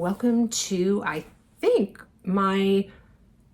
welcome to, I think, my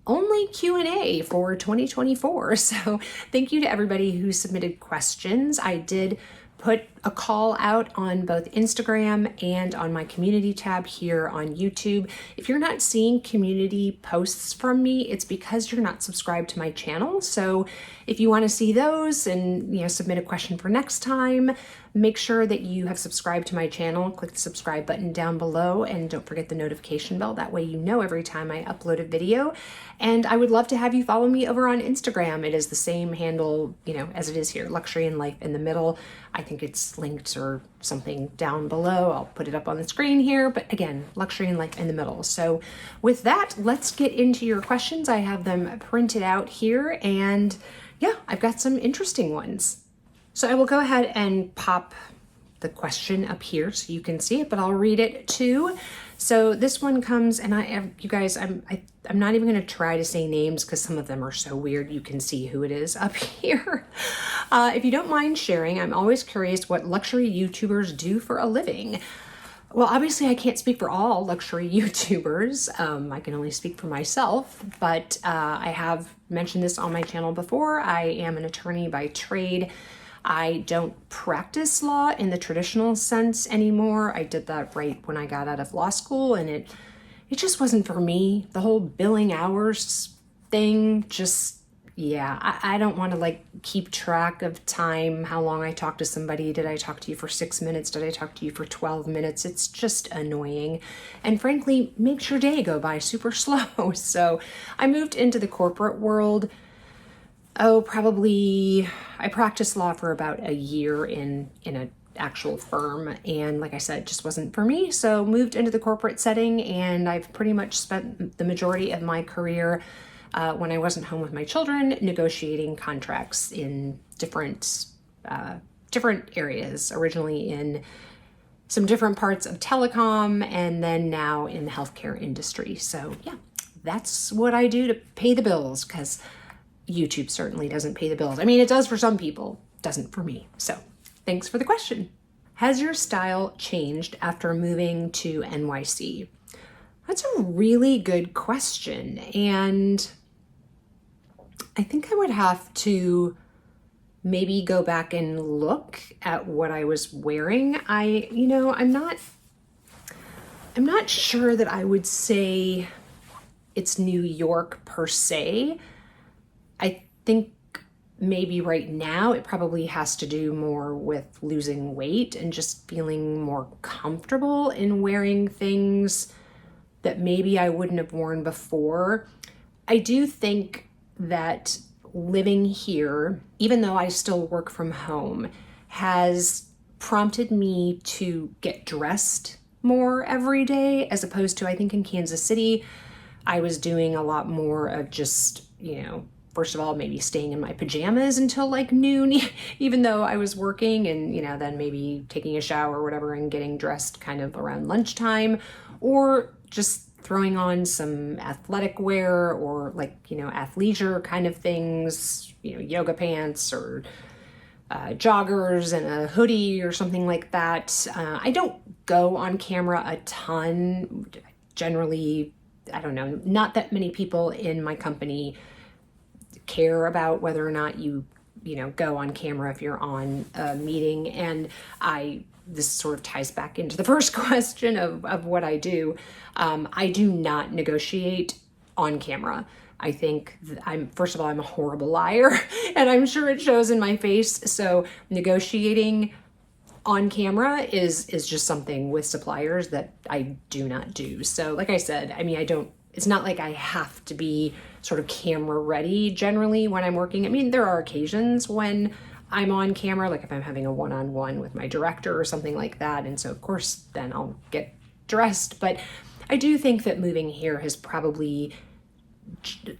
only Q&A for 2024. So thank you to everybody who submitted questions. I did put a call out on both Instagram and on my community tab here on YouTube. If you're not seeing community posts from me, it's because you're not subscribed to my channel. So if you want to see those and submit a question for next time, make sure that you have subscribed to my channel. Click the subscribe button down below and don't forget the notification bell. That way you know every time I upload a video. And I would love to have you follow me over on Instagram. It is the same handle, as it is here, Luxury and Life in the Middle. I think it's linked or something down below. I'll put it up on the screen here, but again, Luxury and Life in the Middle. So with that, let's get into your questions. I have them printed out here and yeah, I've got some interesting ones. So I will go ahead and pop the question up here so you can see it, but I'll read it too. So this one comes, and you guys, I'm not even going to try to say names because some of them are so weird. You can see who it is up here. If you don't mind sharing, I'm always curious what luxury YouTubers do for a living. Well, obviously I can't speak for all luxury YouTubers. I can only speak for myself, but I have mentioned this on my channel before. I am an attorney by trade. I don't practice law in the traditional sense anymore. I did that right when I got out of law school, and it just wasn't for me. The whole billing hours thing, I don't want to keep track of time, how long I talked to somebody. Did I talk to you for 6 minutes? Did I talk to you for 12 minutes? It's just annoying. And frankly, makes your day go by super slow. So I moved into the corporate world. I practiced law for about a year in an actual firm. And like I said, it just wasn't for me. So moved into the corporate setting, and I've pretty much spent the majority of my career when I wasn't home with my children, negotiating contracts in different areas, originally in some different parts of telecom, and then now in the healthcare industry. So yeah, that's what I do to pay the bills, because YouTube certainly doesn't pay the bills. I mean, it does for some people, doesn't for me. So thanks for the question. Has your style changed after moving to NYC? That's a really good question. And I think I would have to maybe go back and look at what I was wearing. I'm not sure that I would say it's New York per se. I think maybe right now it probably has to do more with losing weight and just feeling more comfortable in wearing things that maybe I wouldn't have worn before. I do think that living here, even though I still work from home, has prompted me to get dressed more every day, as opposed to, I think in Kansas City, I was doing a lot more of just, first of all, maybe staying in my pajamas until noon, even though I was working, and, then maybe taking a shower or whatever and getting dressed kind of around lunchtime, or just throwing on some athletic wear or athleisure kind of things, yoga pants or joggers and a hoodie or something like that. I don't go on camera a ton. Generally, I don't know, not that many people in my company care about whether or not you go on camera if you're on a meeting. And this sort of ties back into the first question of what I do. I do not negotiate on camera. I think first of all, I'm a horrible liar, and I'm sure it shows in my face. So negotiating on camera is just something with suppliers that I do not do. So like I said, it's not like I have to be sort of camera ready generally when I'm working. I mean, there are occasions when I'm on camera, like if I'm having a one-on-one with my director or something like that. And so of course, then I'll get dressed. But I do think that moving here has probably,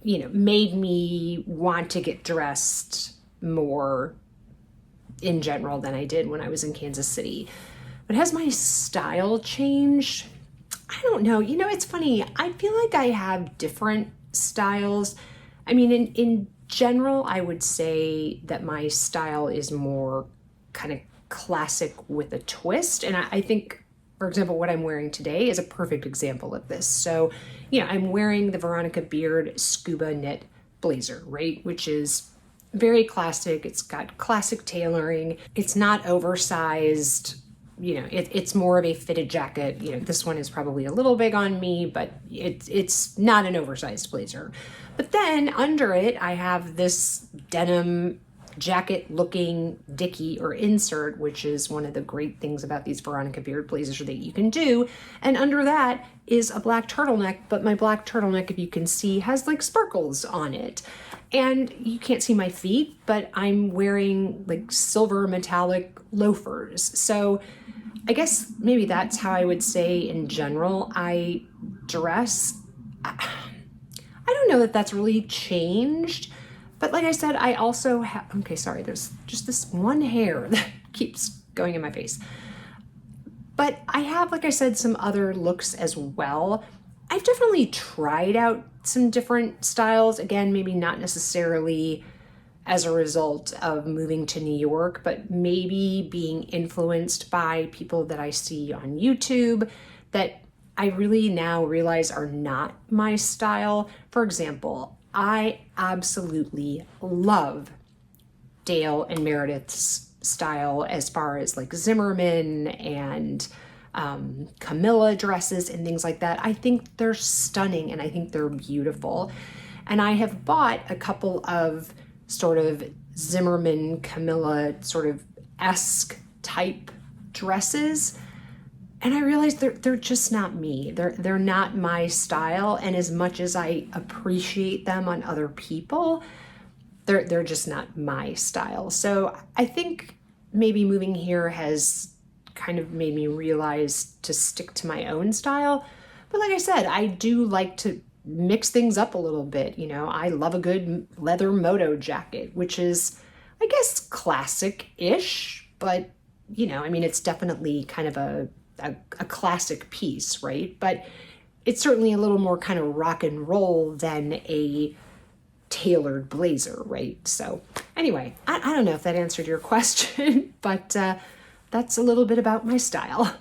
made me want to get dressed more in general than I did when I was in Kansas City. But has my style changed? I don't know. It's funny. I feel like I have different styles. I mean, in general, I would say that my style is more kind of classic with a twist. And I think for example, what I'm wearing today is a perfect example of this. So, I'm wearing the Veronica Beard Scuba knit blazer, right? Which is very classic. It's got classic tailoring. It's not oversized. It's more of a fitted jacket. This one is probably a little big on me, but it's not an oversized blazer. But then under it, I have this denim jacket looking dickie or insert, which is one of the great things about these Veronica Beard blazers that you can do. And under that is a black turtleneck, but my black turtleneck, if you can see, has like sparkles on it. And you can't see my feet, but I'm wearing like silver metallic loafers. So I guess maybe that's how I would say in general I dress. I don't know that that's really changed. But like I said, I also have, okay, sorry, there's just this one hair that keeps going in my face. But I have, like I said, some other looks as well. I've definitely tried out some different styles. Again, maybe not necessarily as a result of moving to New York, but maybe being influenced by people that I see on YouTube that I really now realize are not my style. For example, I absolutely love Dale and Meredith's style as far as like Zimmerman and Camilla dresses and things like that. I think they're stunning and I think they're beautiful. And I have bought a couple of sort of Zimmerman, Camilla sort of esque type dresses. And I realized they're just not me. They're not my style. And as much as I appreciate them on other people, they're just not my style. So I think maybe moving here has kind of made me realize to stick to my own style. But like I said, I do like to mix things up a little bit. I love a good leather moto jacket, which is, I guess, classic-ish, but it's definitely kind of a classic piece, right? But it's certainly a little more kind of rock and roll than a tailored blazer, right? So anyway, I don't know if that answered your question, but that's a little bit about my style.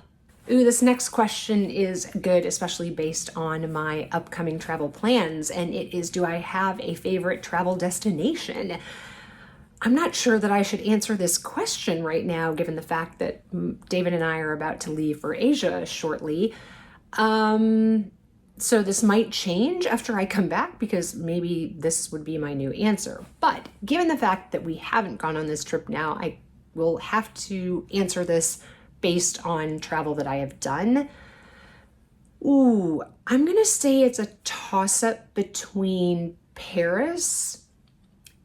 Ooh, this next question is good, especially based on my upcoming travel plans, and it is, do I have a favorite travel destination? I'm not sure that I should answer this question right now, given the fact that David and I are about to leave for Asia shortly. So this might change after I come back because maybe this would be my new answer. But given the fact that we haven't gone on this trip now, I will have to answer this based on travel that I have done. Ooh, I'm gonna say it's a toss-up between Paris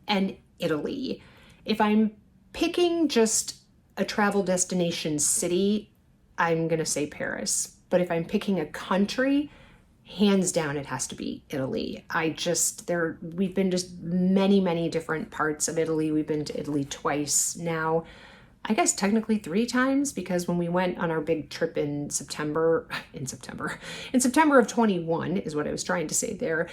and Italy. If I'm picking just a travel destination city, I'm gonna say Paris. But if I'm picking a country, hands down, it has to be Italy. We've been to many different parts of Italy. We've been to Italy twice now. I guess technically 3 times, because when we went on our big trip in September of 21 is what I was trying to say there.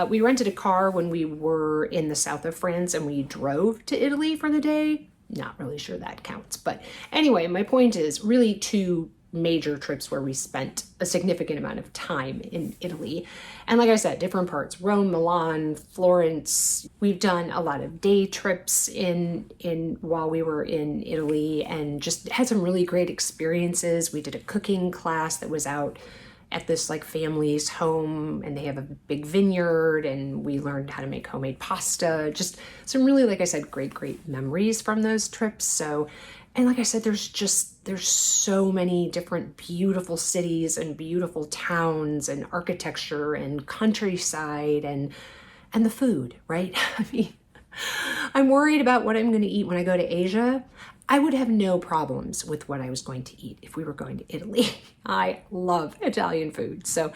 We rented a car when we were in the south of France and we drove to Italy for the day. Not really sure that counts. But anyway, my point is really 2 major trips where we spent a significant amount of time in Italy. And like I said, different parts, Rome, Milan, Florence. We've done a lot of day trips in while we were in Italy and just had some really great experiences. We did a cooking class that was out at this like family's home, and they have a big vineyard, and we learned how to make homemade pasta. Just some really, like I said, great memories from those trips. So, and like I said, there's so many different beautiful cities and beautiful towns and architecture and countryside and the food, right? I mean, I'm worried about what I'm going to eat when I go to Asia. I would have no problems with what I was going to eat if we were going to Italy. I love Italian food, so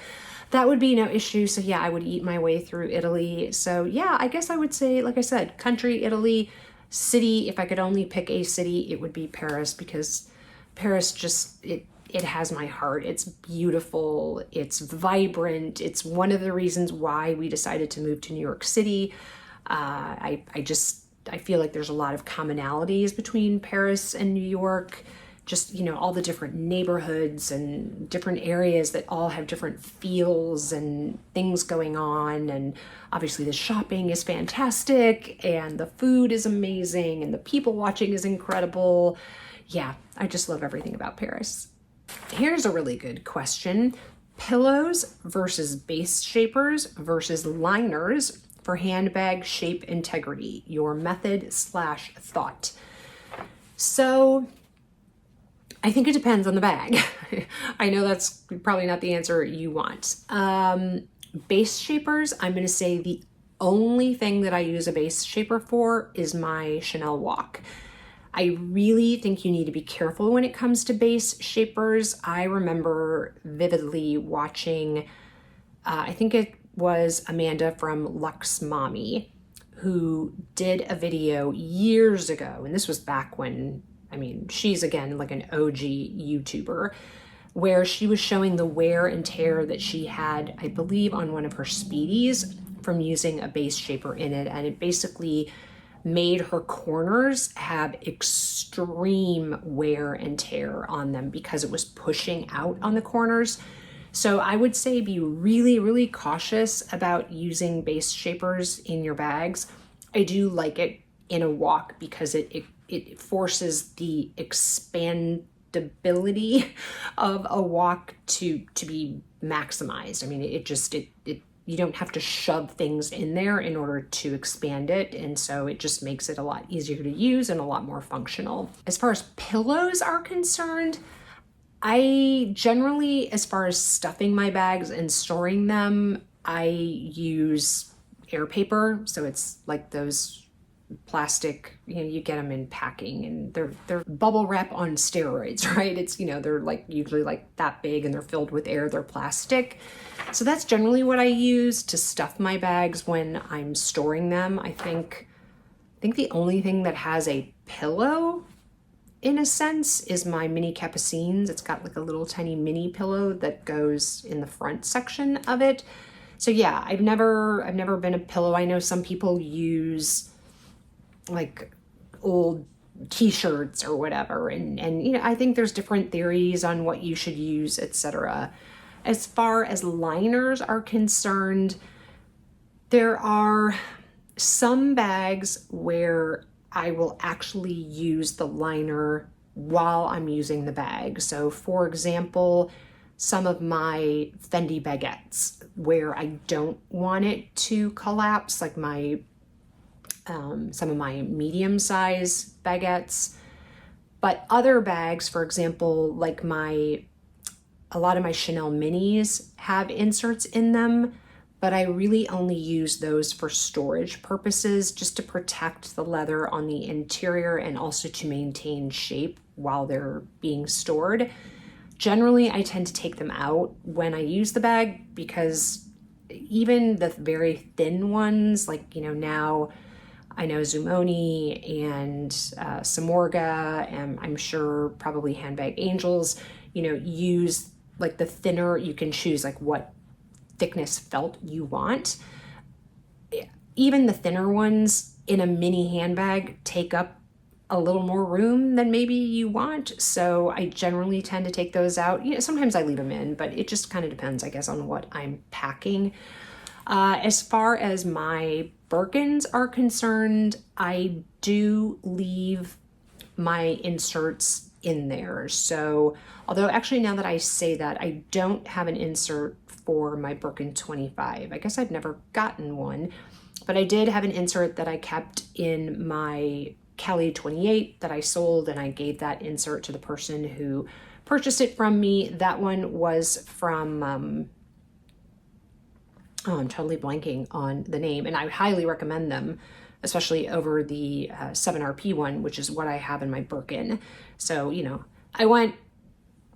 that would be no issue. So yeah, I would eat my way through Italy. So yeah, I guess I would say, like I said, country, Italy. City, if I could only pick a city, it would be Paris, because Paris just, it has my heart. It's beautiful, it's vibrant. It's one of the reasons why we decided to move to New York City. I feel like there's a lot of commonalities between Paris and New York, just, you know, all the different neighborhoods and different areas that all have different feels and things going on. And obviously the shopping is fantastic and the food is amazing and the people watching is incredible. Yeah, I just love everything about Paris. Here's a really good question. Pillows versus base shapers versus liners for handbag shape integrity, your method / thought. So I think it depends on the bag. I know that's probably not the answer you want. Base shapers, I'm going to say the only thing that I use a base shaper for is my Chanel walk. I really think you need to be careful when it comes to base shapers. I remember vividly watching, I think it was Amanda from Luxe Mommy, who did a video years ago, and this was back when, I mean, she's again like an OG YouTuber, where she was showing the wear and tear that she had, I believe, on one of her Speedies from using a base shaper in it, and it basically made her corners have extreme wear and tear on them because it was pushing out on the corners. So I would say be really, really cautious about using base shapers in your bags. I do like it in a walk because it forces the expandability of a walk to be maximized. I mean, it you don't have to shove things in there in order to expand it. And so it just makes it a lot easier to use and a lot more functional. As far as pillows are concerned, I generally, as far as stuffing my bags and storing them, I use air paper. So it's like those plastic, you know, you get them in packing and they're bubble wrap on steroids, right? It's, you know, they're like usually like that big and they're filled with air, they're plastic. So that's generally what I use to stuff my bags when I'm storing them. I think the only thing that has a pillow in a sense is my mini Capucines. It's got like a little tiny mini pillow that goes in the front section of it. So yeah, I've never been a pillow. I know some people use like old t-shirts or whatever, and you know, I think there's different theories on what you should use, etc. As far as liners are concerned, there are some bags where I will actually use the liner while I'm using the bag. So for example, some of my Fendi baguettes where I don't want it to collapse, like my some of my medium size baguettes. But other bags, for example, like a lot of my Chanel minis have inserts in them, but I really only use those for storage purposes, just to protect the leather on the interior and also to maintain shape while they're being stored. Generally, I tend to take them out when I use the bag because even the very thin ones, like, you know, now I know Zumoni and Samorga, and I'm sure probably Handbag Angels, you know, use like the thinner, you can choose like what thickness felt you want. Even the thinner ones in a mini handbag take up a little more room than maybe you want. So I generally tend to take those out. You know, sometimes I leave them in, but it just kind of depends, I guess, on what I'm packing. As far as my Birkins are concerned, I do leave my inserts in there. So although actually now that I say that, I don't have an insert for my Birkin 25. I guess I've never gotten one, but I did have an insert that I kept in my Kelly 28 that I sold, and I gave that insert to the person who purchased it from me. That one was from, I'm totally blanking on the name, and I would highly recommend them, especially over the 7RP one, which is what I have in my Birkin. So, you know, I went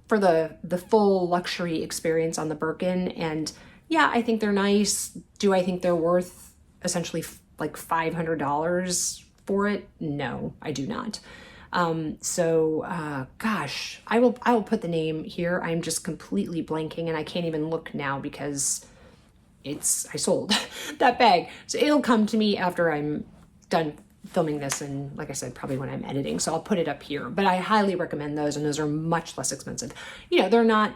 for the full luxury experience on the Birkin, and yeah, I think they're nice. Do I think they're worth essentially like $500 for it? No, I do not. Gosh, I will put the name here. I'm just completely blanking and I can't even look now because I sold that bag. So it'll come to me after I'm done filming this, and like I said, probably when I'm editing, so I'll put it up here. But I highly recommend those, and those are much less expensive. You know, they're not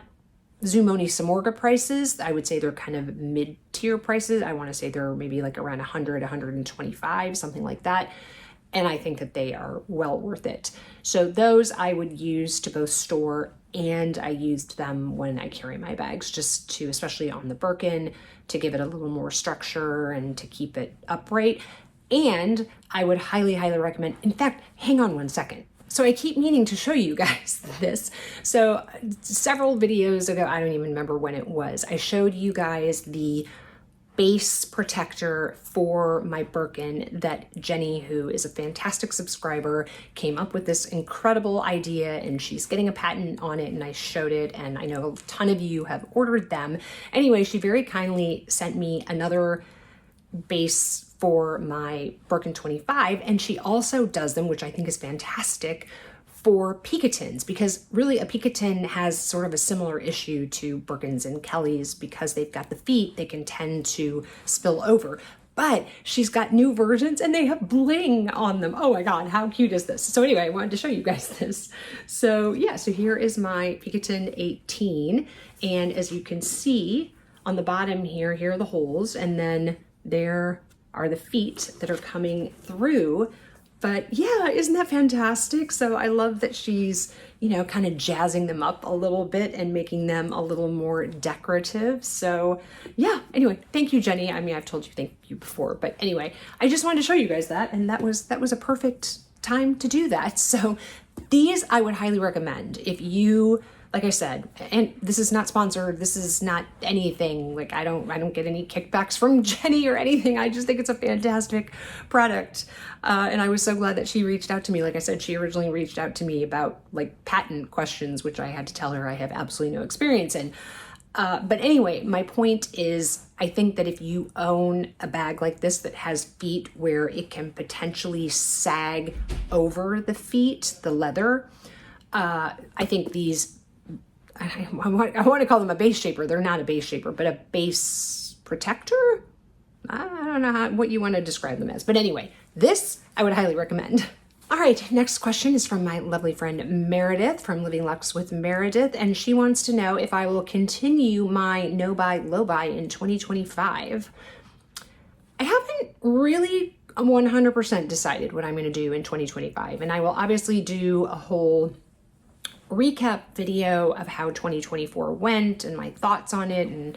Zumoni Samorga prices. I would say they're kind of mid-tier prices. I want to say they're maybe like around 100, 125, something like that. And I think that they are well worth it. So those I would use to both store, and I used them when I carry my bags, just to, especially on the Birkin, to give it a little more structure and to keep it upright. And I would highly, highly recommend, in fact, hang on one second. So I keep meaning to show you guys this. So several videos ago, I don't even remember when it was, I showed you guys the base protector for my Birkin that Jenny, who is a fantastic subscriber, came up with this incredible idea, and she's getting a patent on it, and I showed it, and I know a ton of you have ordered them. Anyway, she very kindly sent me another base for my Birkin 25, and she also does them, which I think is fantastic, for Piketons, because really a Piketon has sort of a similar issue to Birkins and Kellys. Because they've got the feet, they can tend to spill over. But she's got new versions and they have bling on them. Oh my God, how cute is this? So anyway, I wanted to show you guys this. So yeah, so here is my Piketon 18. And as you can see on the bottom here, here are the holes, and then there are the feet that are coming through. But yeah, isn't that fantastic? So I love that she's, you know, kind of jazzing them up a little bit and making them a little more decorative. So yeah, anyway, thank you, Jenny. I mean, I've told you thank you before, but anyway, I just wanted to show you guys that, and that was a perfect time to do that. So these I would highly recommend if you, like I said, and this is not sponsored, this is not anything, like I don't get any kickbacks from Jenny or anything. I just think it's a fantastic product. And I was so glad that she reached out to me. Like I said, she originally reached out to me about like patent questions, which I had to tell her I have absolutely no experience in. But anyway, my point is, I think that if you own a bag like this that has feet where it can potentially sag over the feet, the leather, I think these, I want to call them a base shaper. They're not a base shaper, but a base protector? I don't know what you want to describe them as. But anyway, this I would highly recommend. All right, next question is from my lovely friend Meredith from Living Lux with Meredith, and she wants to know if I will continue my no buy, low buy in 2025. I haven't really 100% decided what I'm going to do in 2025, and I will obviously do a whole recap video of how 2024 went and my thoughts on it, and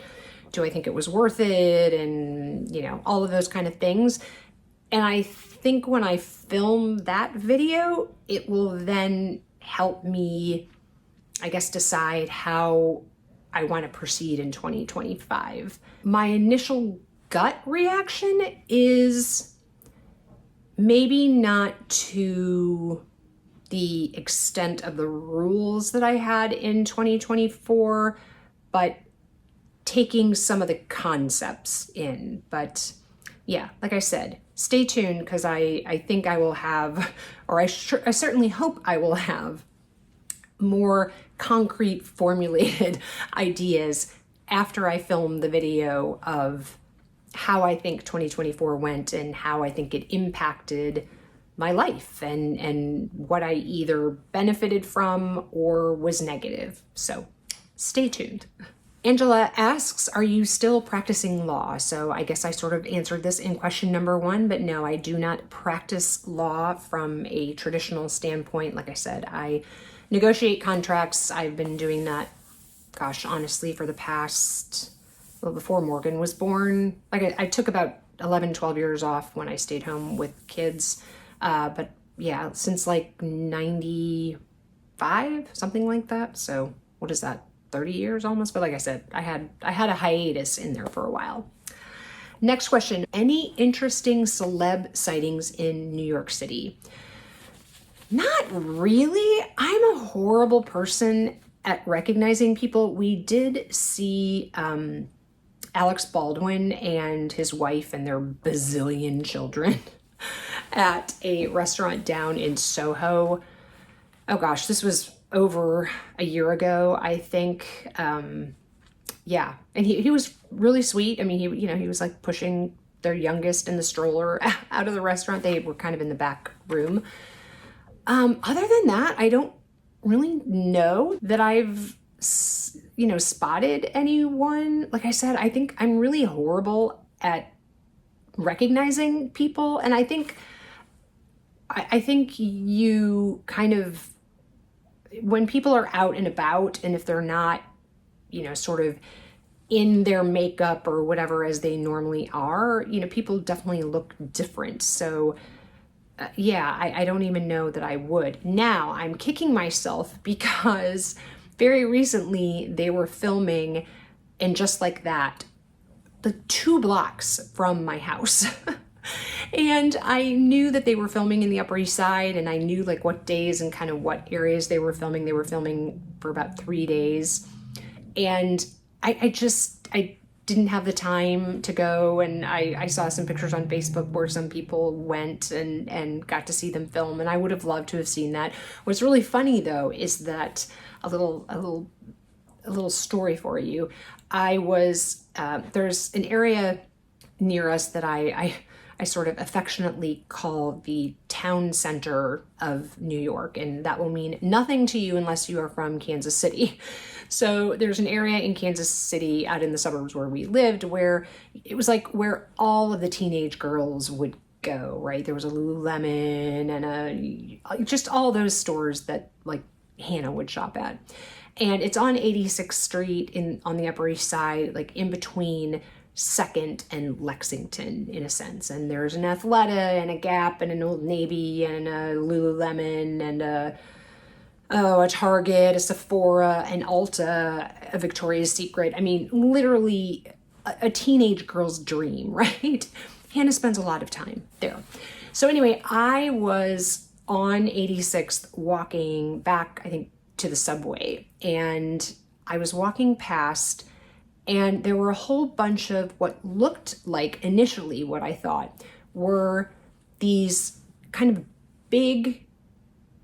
do I think it was worth it, and you know, all of those kind of things. And I think when I film that video, it will then help me, I guess, decide how I want to proceed in 2025. My initial gut reaction is maybe not to the extent of the rules that I had in 2024, but taking some of the concepts in. But yeah, like I said, stay tuned, because I think I will have, or I certainly hope I will have more concrete formulated ideas after I film the video of how I think 2024 went and how I think it impacted my life, and what I either benefited from or was negative. So stay tuned. Angela asks, are you still practicing law? So I guess I sort of answered this in question number 1, but no, I do not practice law from a traditional standpoint. Like I said, I negotiate contracts. I've been doing that, gosh, honestly, for the past, well, before Morgan was born. Like I took about 11, 12 years off when I stayed home with kids. But yeah, since like 95, something like that. So what is that? 30 years almost. But like I said, I had a hiatus in there for a while. Next question. Any interesting celeb sightings in New York City? Not really. I'm a horrible person at recognizing people. We did see Alex Baldwin and his wife and their bazillion children at a restaurant down in Soho. Oh gosh, this was over a year ago, I think. Yeah, and he was really sweet. I mean, he was like pushing their youngest in the stroller out of the restaurant. They were kind of in the back room. Other than that, I don't really know that I've, spotted anyone. Like I said, I think I'm really horrible at recognizing people. And I think you kind of, when people are out and about, and if they're not, sort of in their makeup or whatever as they normally are, people definitely look different. So I don't even know that I would. Now I'm kicking myself because very recently they were filming, and just like that, the 2 blocks from my house. And I knew that they were filming in the Upper East Side, and I knew like what days and kind of what areas they were filming. They were filming for about 3 days. And I didn't have the time to go, and I saw some pictures on Facebook where some people went and got to see them film, and I would have loved to have seen that. What's really funny though is that a little story for you. I was there's an area near us that I sort of affectionately call the town center of New York, and that will mean nothing to you unless you are from Kansas City. So there's an area in Kansas City out in the suburbs where we lived where it was like where all of the teenage girls would go, right? There was a Lululemon and just all those stores that like Hannah would shop at. And it's on 86th Street on the Upper East Side, like in between 2nd and Lexington in a sense. And there's an Athleta and a Gap and an Old Navy and a Lululemon and a Target, a Sephora, an Ulta, a Victoria's Secret. I mean, literally a teenage girl's dream, right? Hannah spends a lot of time there. So anyway, I was on 86th walking back, I think, to the subway, and I was walking past, and there were a whole bunch of what looked like initially what I thought were these kind of big,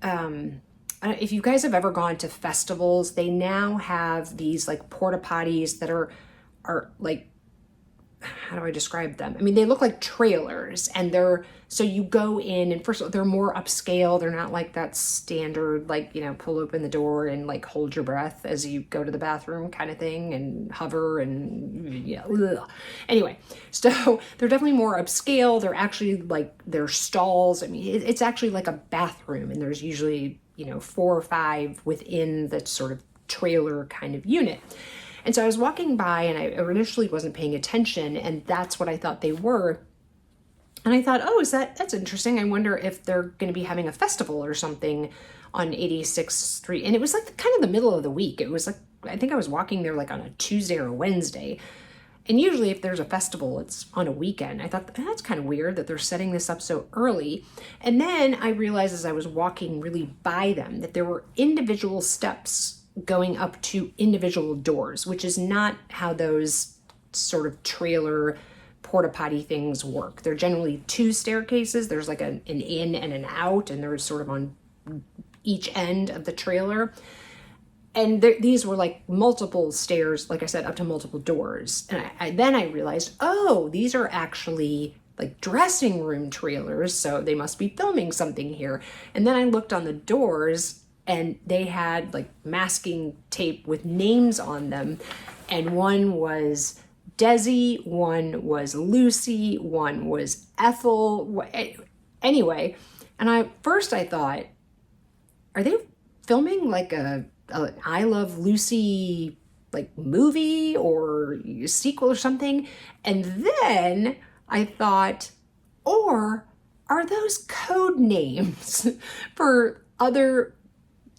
if you guys have ever gone to festivals, they now have these like porta potties that are like, how do I describe them? I mean, they look like trailers, and so you go in, and first of all, they're more upscale. They're not like that standard, like, pull open the door and like hold your breath as you go to the bathroom kind of thing and hover and ugh. Anyway, so they're definitely more upscale. They're actually like, they're stalls. I mean, it's actually like a bathroom, and there's usually, 4 or 5 within the sort of trailer kind of unit. And so I was walking by, and I initially wasn't paying attention, and that's what I thought they were. And I thought, oh, that's interesting. I wonder if they're going to be having a festival or something on 86th Street. And it was like kind of the middle of the week. It was like, I think I was walking there like on a Tuesday or a Wednesday. And usually if there's a festival, it's on a weekend. I thought, that's kind of weird that they're setting this up so early. And then I realized as I was walking really by them that there were individual steps going up to individual doors, which is not how those sort of trailer porta potty things work. They're generally 2 staircases. There's like an in and an out, and they're sort of on each end of the trailer. And these were like multiple stairs, like I said, up to multiple doors. And then I realized, oh, these are actually like dressing room trailers, so they must be filming something here. And then I looked on the doors, and they had like masking tape with names on them. And one was Desi, one was Lucy, one was Ethel. Anyway, and I thought, are they filming like a I Love Lucy like movie or sequel or something? And then I thought, or are those code names for other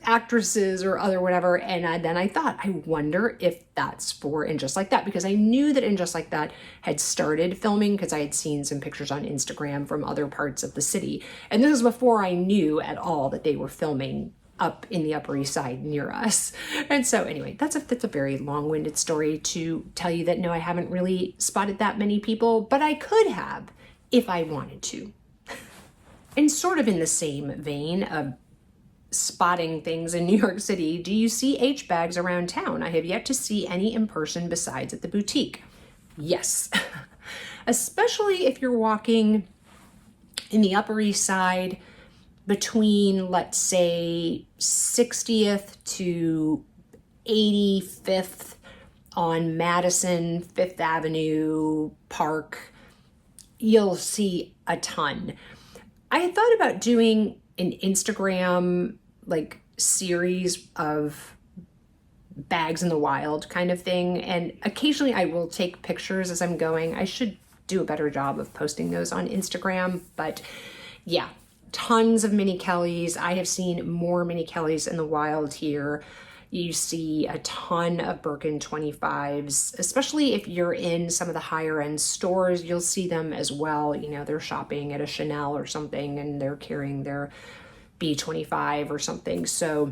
actresses or other whatever? And then I thought, I wonder if that's for And Just Like That, because I knew that And Just Like That had started filming because I had seen some pictures on Instagram from other parts of the city. And this was before I knew at all that they were filming up in the Upper East Side near us. And so anyway, that's a very long-winded story to tell you that no, I haven't really spotted that many people, but I could have if I wanted to. And sort of in the same vein of spotting things in New York City, do you see H-bags around town? I have yet to see any in person besides at the boutique. Yes. especially if you're walking in the Upper East Side between, let's say, 60th to 85th on Madison, Fifth Avenue, Park. You'll see a ton. I had thought about doing an Instagram like series of bags in the wild kind of thing, and occasionally I will take pictures as I'm going. I should do a better job of posting those on Instagram, but yeah, tons of mini Kellys. I have seen more mini Kellys in the wild here. You see a ton of Birkin 25s, especially if you're in some of the higher end stores, you'll see them as well. You know, they're shopping at a Chanel or something and they're carrying their B25 or something. So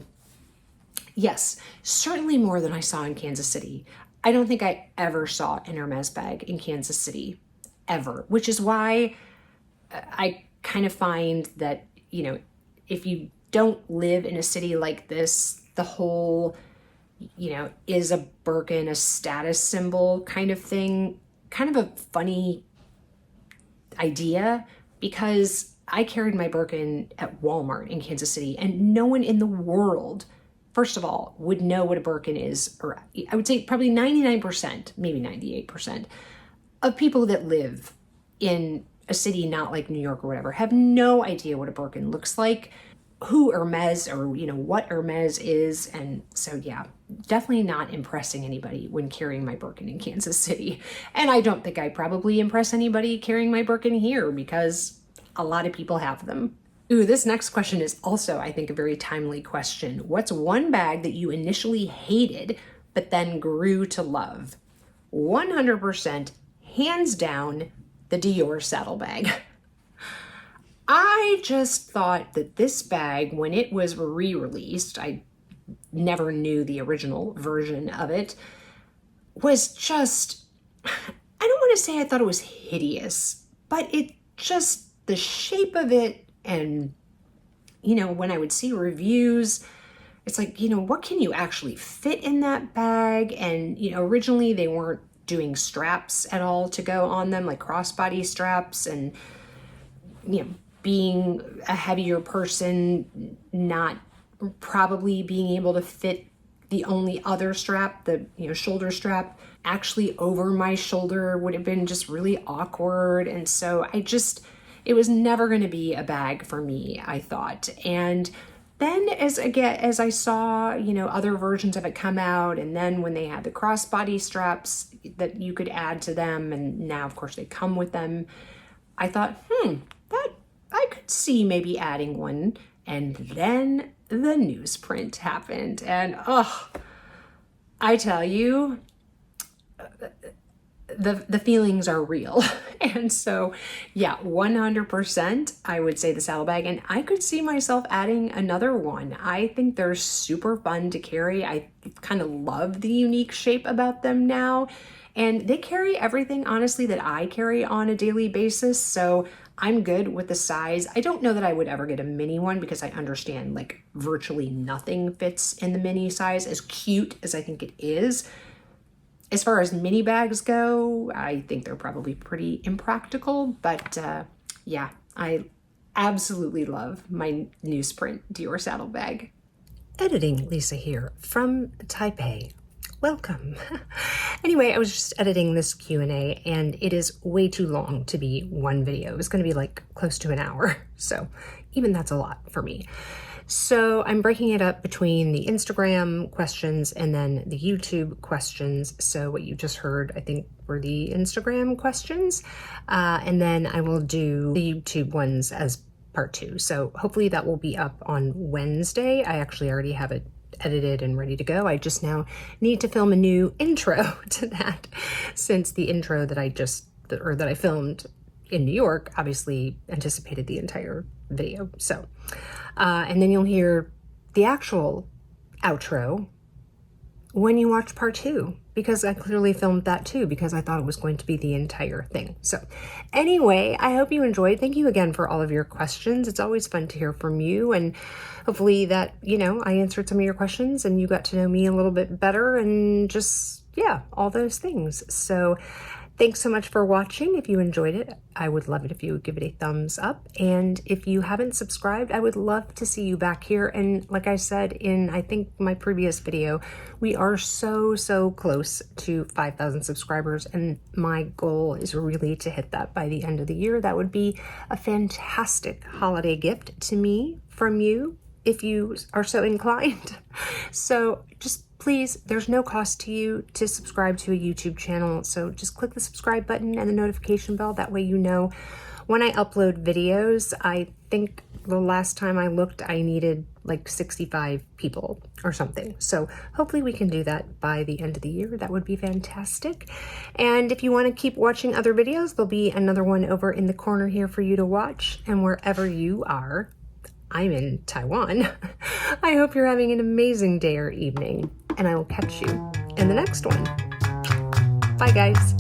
yes, certainly more than I saw in Kansas City. I don't think I ever saw an Hermes bag in Kansas City, ever, which is why I kind of find that, you know, if you don't live in a city like this, the whole, you know, is a Birkin a status symbol kind of thing, kind of a funny idea, because I carried my Birkin at Walmart in Kansas City and no one in the world, first of all, would know what a Birkin is, or I would say probably 99%, maybe 98% of people that live in a city not like New York or whatever have no idea what a Birkin looks like, who Hermes or, you know, what Hermes is. And so, yeah, definitely not impressing anybody when carrying my Birkin in Kansas City. And I don't think I probably impress anybody carrying my Birkin here because a lot of people have them. Ooh, this next question is also, I think, a very timely question. What's one bag that you initially hated, but then grew to love? 100%, hands down, the Dior saddlebag. I just thought that this bag, when it was re-released, I never knew the original version of it, was just, I don't want to say I thought it was hideous, but it just, the shape of it, and, you know, when I would see reviews, it's like, you know, what can you actually fit in that bag? And, you know, originally they weren't doing straps at all to go on them, like crossbody straps, and, you know, being a heavier person, not probably being able to fit the only other strap, the, you know, shoulder strap, actually over my shoulder would have been just really awkward. And so it was never going to be a bag for me, I thought. And then as I saw, you know, other versions of it come out, and then when they had the crossbody straps that you could add to them, and now of course they come with them, I thought, that I could see maybe adding one. And then the newsprint happened, and I tell you, the feelings are real. And so, yeah, 100%, I would say the saddlebag, and I could see myself adding another one. I think they're super fun to carry. I kind of love the unique shape about them now, and they carry everything, honestly, that I carry on a daily basis. So I'm good with the size. I don't know that I would ever get a mini one because I understand like virtually nothing fits in the mini size, as cute as I think it is. As far as mini bags go, I think they're probably pretty impractical, but yeah, I absolutely love my newsprint Dior saddlebag. Editing Lisa here from Taipei. Welcome. Anyway, I was just editing this Q&A and it is way too long to be one video. It's going to be like close to an hour. So even that's a lot for me. So I'm breaking it up between the Instagram questions and then the YouTube questions. So what you just heard, I think, were the Instagram questions. And then I will do the YouTube ones as part 2. So hopefully that will be up on Wednesday. I actually already have it edited and ready to go. I just now need to film a new intro to that, since the intro that I filmed in New York obviously anticipated the entire video. So and then you'll hear the actual outro when you watch part 2, because I clearly filmed that too, because I thought it was going to be the entire thing. So anyway, I hope you enjoyed. Thank you again for all of your questions. It's always fun to hear from you, and hopefully that, you know, I answered some of your questions and you got to know me a little bit better, and just, yeah, all those things. So Thanks so much for watching. If you enjoyed it, I would love it if you would give it a thumbs up. And if you haven't subscribed, I would love to see you back here. And like I said in, I think, my previous video, we are so close to 5,000 subscribers. And my goal is really to hit that by the end of the year. That would be a fantastic holiday gift to me from you, if you are so inclined. So just please, there's no cost to you to subscribe to a YouTube channel. So just click the subscribe button and the notification bell. That way you know when I upload videos. I think the last time I looked, I needed like 65 people or something. So hopefully we can do that by the end of the year. That would be fantastic. And if you want to keep watching other videos, there'll be another one over in the corner here for you to watch. And wherever you are, I'm in Taiwan. I hope you're having an amazing day or evening, and I will catch you in the next one. Bye, guys.